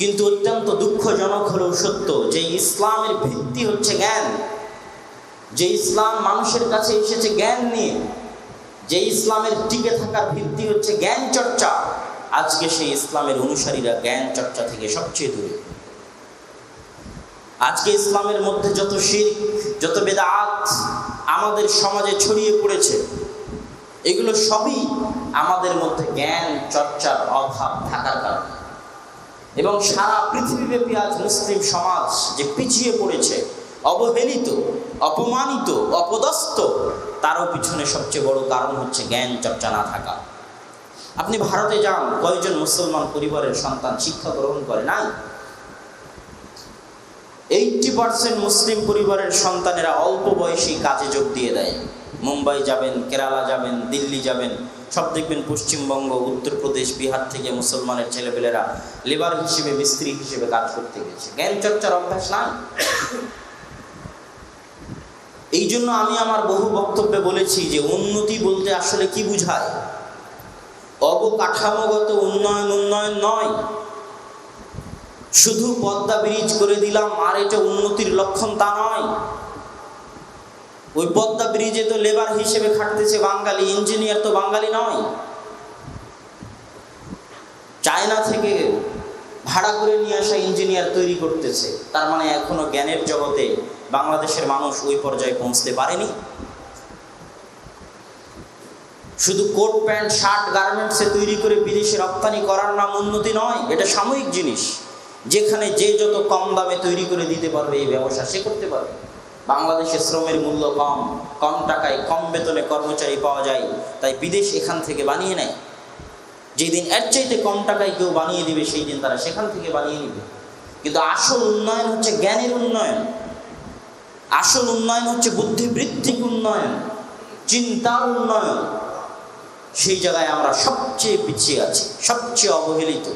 কিন্তু অত্যন্ত দুঃখজনক হলেও সত্য যে ইসলামের ভিত্তি হচ্ছে জ্ঞান, যে ইসলাম মানুষের কাছে এসেছে জ্ঞান নিয়ে, যে ইসলামের টিকে থাকার ভিত্তি হচ্ছে জ্ঞান চর্চা, আজকে সেই ইসলামের অনুসারীরা জ্ঞান চর্চা থেকে সবচেয়ে দূরে। আজকে ইসলামের মধ্যে যত শিরক, যত বেদাত আমাদের সমাজে ছড়িয়ে পড়েছে, এগুলো সবই আমাদের মধ্যে জ্ঞান চর্চার অভাব থাকার কারণে। এবং সারা পৃথিবীব্যাপী আজ মুসলিম সমাজ যে পিছিয়ে পড়েছে, অবহেলিত, অপমানিত, অপদস্থ, তারও পিছনে সবচেয়ে বড় কারণ হচ্ছে জ্ঞান চর্চা না থাকা। আপনি ভারতে যান, কয়জন মুসলমান পরিবারের সন্তান শিক্ষা গ্রহণ করে? নাই। 80% মুসলিম পরিবারের সন্তানেরা অল্প বয়সী কাজে যোগ দিয়ে দেয়। মুম্বাই যাবেন, কেরালা যাবেন, দিল্লি যাবেন, সব দেখবেন পশ্চিমবঙ্গ, উত্তরপ্রদেশ, বিহার থেকে মুসলমানের ছেলেপেলেরা লেবার হিসেবে, মিস্ত্রি হিসেবে কাজ করতে গেছে। জ্ঞান চর্চার অভ্যাস নাই। এই জন্য আমি আমার বহু বক্তব্যে বলেছি যে উন্নতি বলতে আসলে কি বুঝায়? অবকাঠামোগত উন্নয়ন নয়। শুধু পদ্মা ব্রিজ করে দিলাম আর এটা উন্নতির লক্ষণ তা নয়। ওই পদ্মা ব্রিজে তো লেবার হিসেবে খাটতেছে বাঙালি, ইঞ্জিনিয়ার তো বাঙালি নয়। চায়না থেকে ভাড়া করে নিয়ে আসা ইঞ্জিনিয়ার তৈরি করতেছে, তার মানে এখনো জ্ঞানের জগতে বাংলাদেশের মানুষ ওই পর্যায়ে পৌঁছতে পারেনি। শুধু কোট প্যান্ট শার্ট গার্মেন্টসে তৈরি করে বিদেশে রপ্তানি করার নাম উন্নতি নয়, এটা সাময়িক জিনিস। যেখানে যে যত কম দামে তৈরি করে দিতে পারবে এই ব্যবসা সে করতে পারবে। বাংলাদেশে শ্রমের মূল্য কম, কম টাকায় কম বেতনে কর্মচারী পাওয়া যায়, তাই বিদেশ এখান থেকে বানিয়ে নেয়। যেদিন এর চাইতে কম টাকায় কেউ বানিয়ে দিবে সেই দিন তারা সেখান থেকে বানিয়ে নিবে। কিন্তু আসল উন্নয়ন হচ্ছে জ্ঞানের উন্নয়ন, আসল উন্নয়ন হচ্ছে বুদ্ধিবৃত্তিক উন্নয়ন, চিন্তার উন্নয়ন। সেই জায়গায় আমরা সবচেয়ে পিছিয়ে আছি, সবচেয়ে অবহেলিত।